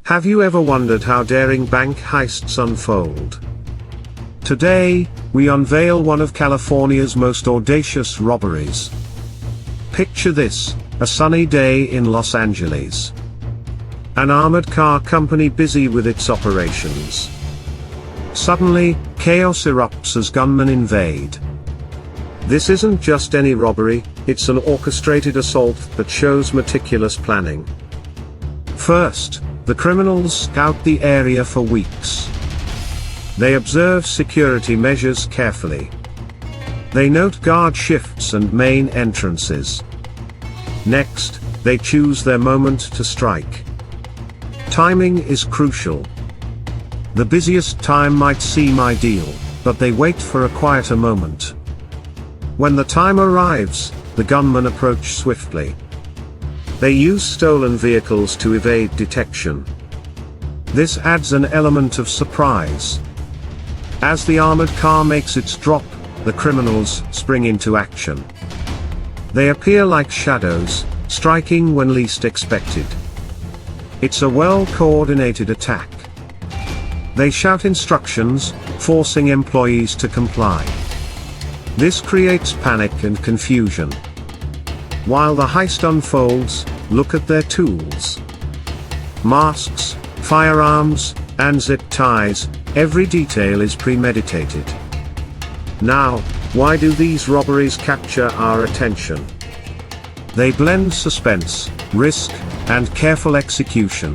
Have you ever wondered how daring bank heists unfold? Today, we unveil one of California's most audacious robberies. Picture this, a sunny day in Los Angeles. An armored car company busy with its operations. Suddenly, chaos erupts as gunmen invade. This isn't just any robbery, it's an orchestrated assault that shows meticulous planning. First, the criminals scout the area for weeks. They observe security measures carefully. They note guard shifts and main entrances. Next, they choose their moment to strike. Timing is crucial. The busiest time might seem ideal, but they wait for a quieter moment. When the time arrives, the gunmen approach swiftly. They use stolen vehicles to evade detection. This adds an element of surprise. As the armored car makes its drop, the criminals spring into action. They appear like shadows, striking when least expected. It's a well-coordinated attack. They shout instructions, forcing employees to comply. This creates panic and confusion. While the heist unfolds, look at their tools. Masks, firearms, and zip ties, every detail is premeditated. Now, why do these robberies capture our attention? They blend suspense, risk, and careful execution.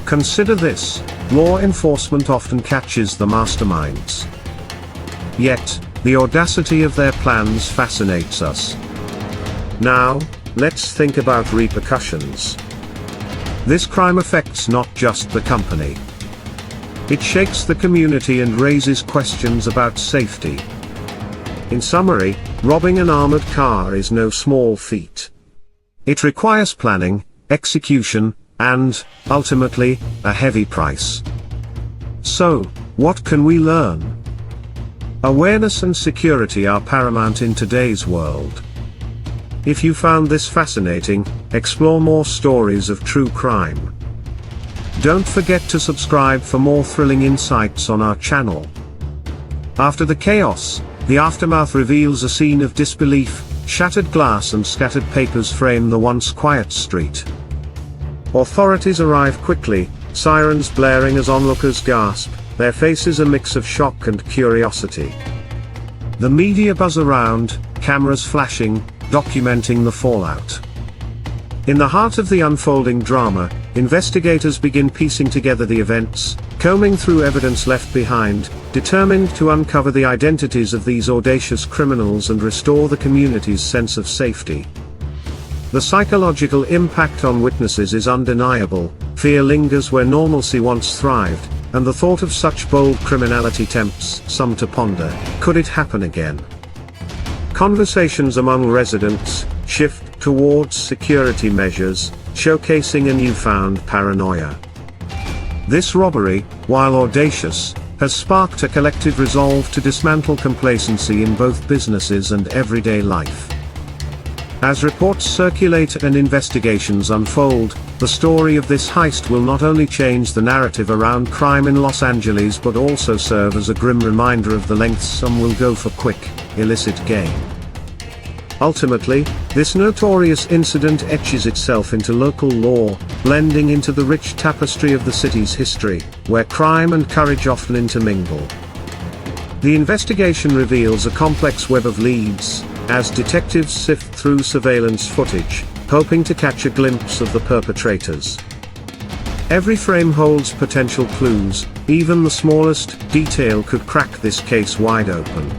Consider this, law enforcement often catches the masterminds. Yet, the audacity of their plans fascinates us. Now, let's think about repercussions. This crime affects not just the company. It shakes the community and raises questions about safety. In summary, robbing an armored car is no small feat. It requires planning, execution, and, ultimately, a heavy price. So, what can we learn? Awareness and security are paramount in today's world. If you found this fascinating, explore more stories of true crime. Don't forget to subscribe for more thrilling insights on our channel. After the chaos, the aftermath reveals a scene of disbelief. Shattered glass and scattered papers frame the once quiet street. Authorities arrive quickly, sirens blaring as onlookers gasp, their faces a mix of shock and curiosity. The media buzz around, cameras flashing, documenting the fallout. In the heart of the unfolding drama, investigators begin piecing together the events, combing through evidence left behind, determined to uncover the identities of these audacious criminals and restore the community's sense of safety. The psychological impact on witnesses is undeniable. Fear lingers where normalcy once thrived, and the thought of such bold criminality tempts some to ponder, could it happen again? Conversations among residents shift towards security measures, showcasing a newfound paranoia. This robbery, while audacious, has sparked a collective resolve to dismantle complacency in both businesses and everyday life. As reports circulate and investigations unfold, the story of this heist will not only change the narrative around crime in Los Angeles but also serve as a grim reminder of the lengths some will go for quick, illicit gain. Ultimately, this notorious incident etches itself into local law, blending into the rich tapestry of the city's history, where crime and courage often intermingle. The investigation reveals a complex web of leads, as detectives sift through surveillance footage, hoping to catch a glimpse of the perpetrators. Every frame holds potential clues, even the smallest detail could crack this case wide open.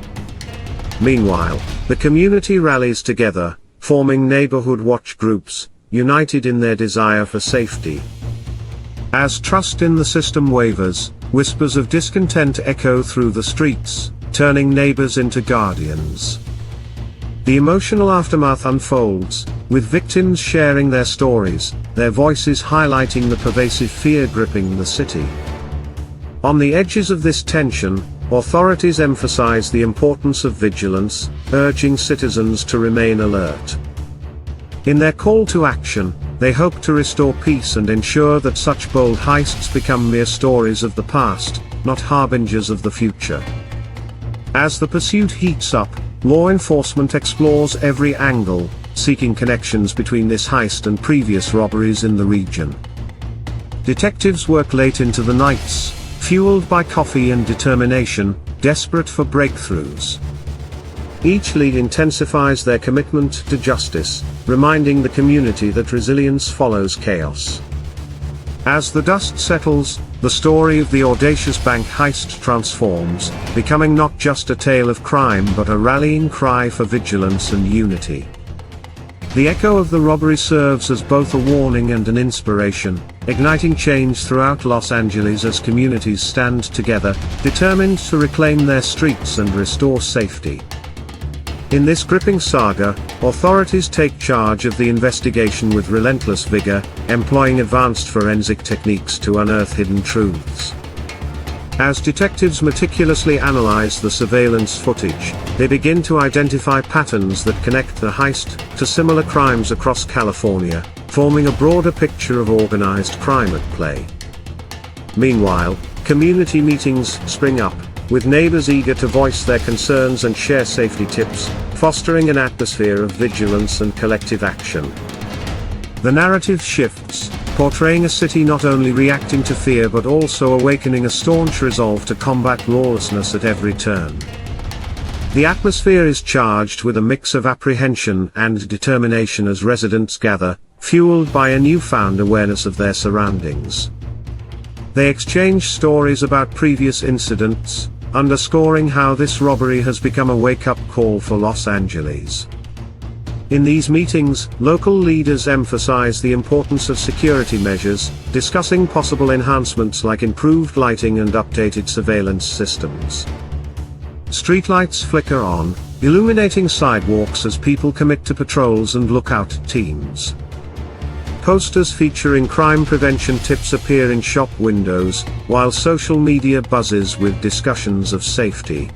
Meanwhile, the community rallies together, forming neighborhood watch groups, united in their desire for safety. As trust in the system wavers, whispers of discontent echo through the streets, turning neighbors into guardians. The emotional aftermath unfolds, with victims sharing their stories, their voices highlighting the pervasive fear gripping the city. On the edges of this tension, authorities emphasize the importance of vigilance, urging citizens to remain alert. In their call to action, they hope to restore peace and ensure that such bold heists become mere stories of the past, not harbingers of the future. As the pursuit heats up, law enforcement explores every angle, seeking connections between this heist and previous robberies in the region. Detectives work late into the nights, fueled by coffee and determination, desperate for breakthroughs. Each lead intensifies their commitment to justice, reminding the community that resilience follows chaos. As the dust settles, the story of the audacious bank heist transforms, becoming not just a tale of crime but a rallying cry for vigilance and unity. The echo of the robbery serves as both a warning and an inspiration, igniting change throughout Los Angeles as communities stand together, determined to reclaim their streets and restore safety. In this gripping saga, authorities take charge of the investigation with relentless vigor, employing advanced forensic techniques to unearth hidden truths. As detectives meticulously analyze the surveillance footage, they begin to identify patterns that connect the heist to similar crimes across California, forming a broader picture of organized crime at play. Meanwhile, community meetings spring up, with neighbors eager to voice their concerns and share safety tips, fostering an atmosphere of vigilance and collective action. The narrative shifts, portraying a city not only reacting to fear but also awakening a staunch resolve to combat lawlessness at every turn. The atmosphere is charged with a mix of apprehension and determination as residents gather, fueled by a newfound awareness of their surroundings. They exchange stories about previous incidents, underscoring how this robbery has become a wake-up call for Los Angeles. In these meetings, local leaders emphasize the importance of security measures, discussing possible enhancements like improved lighting and updated surveillance systems. Streetlights flicker on, illuminating sidewalks as people commit to patrols and lookout teams. Posters featuring crime prevention tips appear in shop windows, while social media buzzes with discussions of safety.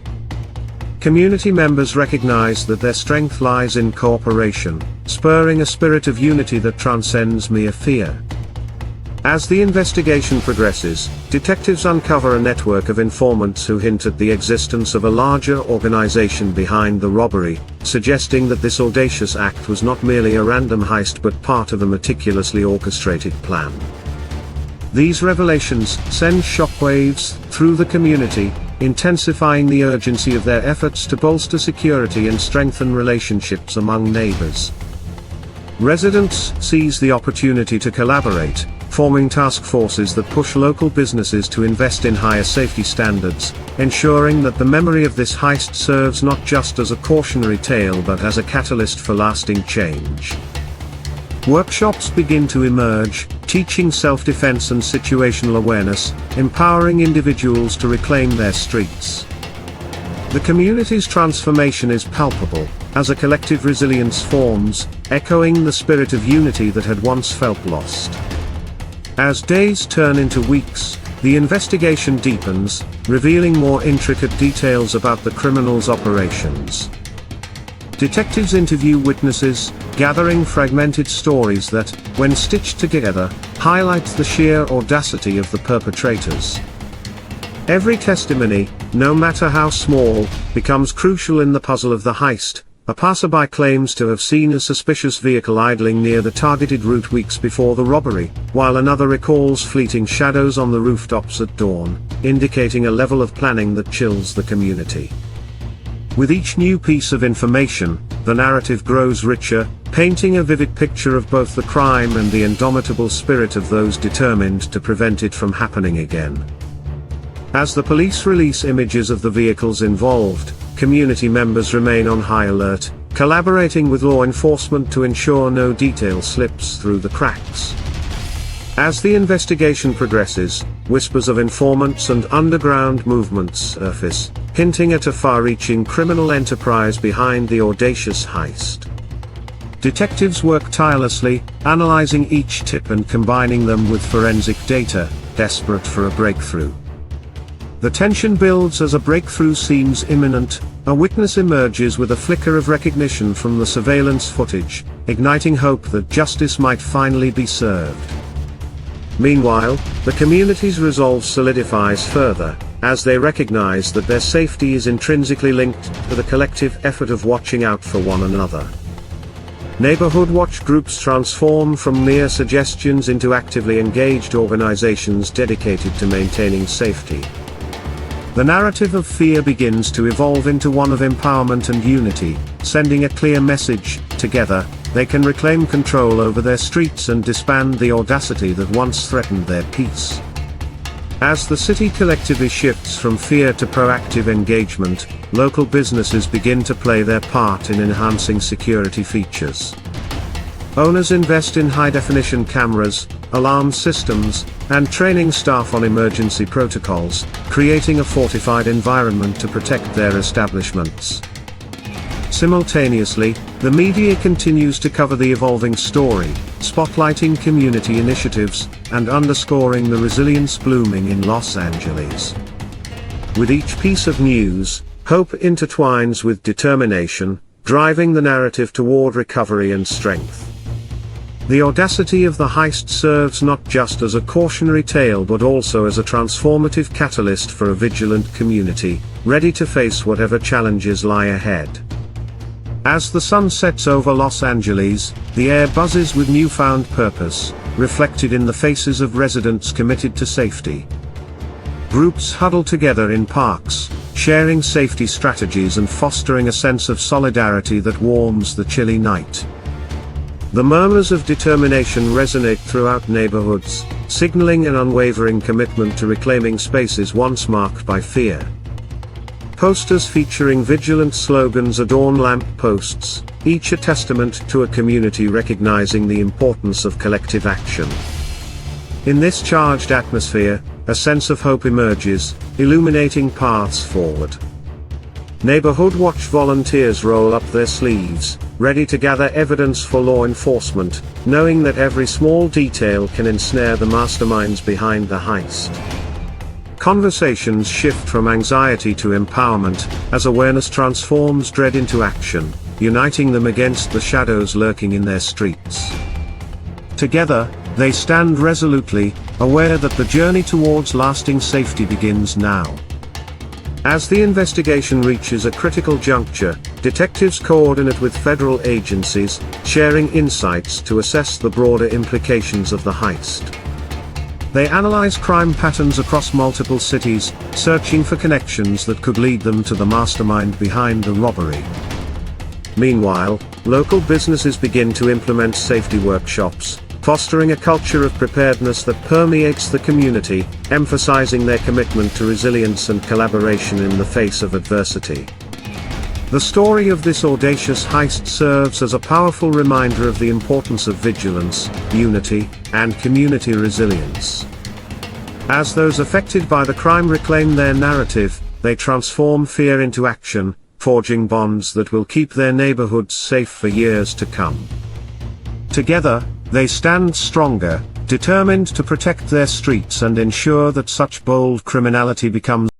Community members recognize that their strength lies in cooperation, spurring a spirit of unity that transcends mere fear. As the investigation progresses, detectives uncover a network of informants who hint at the existence of a larger organization behind the robbery, suggesting that this audacious act was not merely a random heist but part of a meticulously orchestrated plan. These revelations send shockwaves through the community, intensifying the urgency of their efforts to bolster security and strengthen relationships among neighbors. Residents seize the opportunity to collaborate, forming task forces that push local businesses to invest in higher safety standards, ensuring that the memory of this heist serves not just as a cautionary tale but as a catalyst for lasting change. Workshops begin to emerge, teaching self-defense and situational awareness, empowering individuals to reclaim their streets. The community's transformation is palpable, as a collective resilience forms, echoing the spirit of unity that had once felt lost. As days turn into weeks, the investigation deepens, revealing more intricate details about the criminals' operations. Detectives interview witnesses, gathering fragmented stories that, when stitched together, highlight the sheer audacity of the perpetrators. Every testimony, no matter how small, becomes crucial in the puzzle of the heist. A passerby claims to have seen a suspicious vehicle idling near the targeted route weeks before the robbery, while another recalls fleeting shadows on the rooftops at dawn, indicating a level of planning that chills the community. With each new piece of information, the narrative grows richer, painting a vivid picture of both the crime and the indomitable spirit of those determined to prevent it from happening again. As the police release images of the vehicles involved, community members remain on high alert, collaborating with law enforcement to ensure no detail slips through the cracks. As the investigation progresses, whispers of informants and underground movements surface, hinting at a far-reaching criminal enterprise behind the audacious heist. Detectives work tirelessly, analyzing each tip and combining them with forensic data, desperate for a breakthrough. The tension builds as a breakthrough seems imminent, a witness emerges with a flicker of recognition from the surveillance footage, igniting hope that justice might finally be served. Meanwhile, the community's resolve solidifies further, as they recognize that their safety is intrinsically linked to the collective effort of watching out for one another. Neighborhood watch groups transform from mere suggestions into actively engaged organizations dedicated to maintaining safety. The narrative of fear begins to evolve into one of empowerment and unity, sending a clear message: together, they can reclaim control over their streets and disband the audacity that once threatened their peace. As the city collectively shifts from fear to proactive engagement, local businesses begin to play their part in enhancing security features. Owners invest in high-definition cameras, alarm systems, and training staff on emergency protocols, creating a fortified environment to protect their establishments. Simultaneously, the media continues to cover the evolving story, spotlighting community initiatives, and underscoring the resilience blooming in Los Angeles. With each piece of news, hope intertwines with determination, driving the narrative toward recovery and strength. The audacity of the heist serves not just as a cautionary tale but also as a transformative catalyst for a vigilant community, ready to face whatever challenges lie ahead. As the sun sets over Los Angeles, the air buzzes with newfound purpose, reflected in the faces of residents committed to safety. Groups huddle together in parks, sharing safety strategies and fostering a sense of solidarity that warms the chilly night. The murmurs of determination resonate throughout neighborhoods, signaling an unwavering commitment to reclaiming spaces once marked by fear. Posters featuring vigilant slogans adorn lamp posts, each a testament to a community recognizing the importance of collective action. In this charged atmosphere, a sense of hope emerges, illuminating paths forward. Neighborhood watch volunteers roll up their sleeves, ready to gather evidence for law enforcement, knowing that every small detail can ensnare the masterminds behind the heist. Conversations shift from anxiety to empowerment, as awareness transforms dread into action, uniting them against the shadows lurking in their streets. Together, they stand resolutely, aware that the journey towards lasting safety begins now. As the investigation reaches a critical juncture, detectives coordinate with federal agencies, sharing insights to assess the broader implications of the heist. They analyze crime patterns across multiple cities, searching for connections that could lead them to the mastermind behind the robbery. Meanwhile, local businesses begin to implement safety workshops, fostering a culture of preparedness that permeates the community, emphasizing their commitment to resilience and collaboration in the face of adversity. The story of this audacious heist serves as a powerful reminder of the importance of vigilance, unity, and community resilience. As those affected by the crime reclaim their narrative, they transform fear into action, forging bonds that will keep their neighborhoods safe for years to come. Together, they stand stronger, determined to protect their streets and ensure that such bold criminality becomes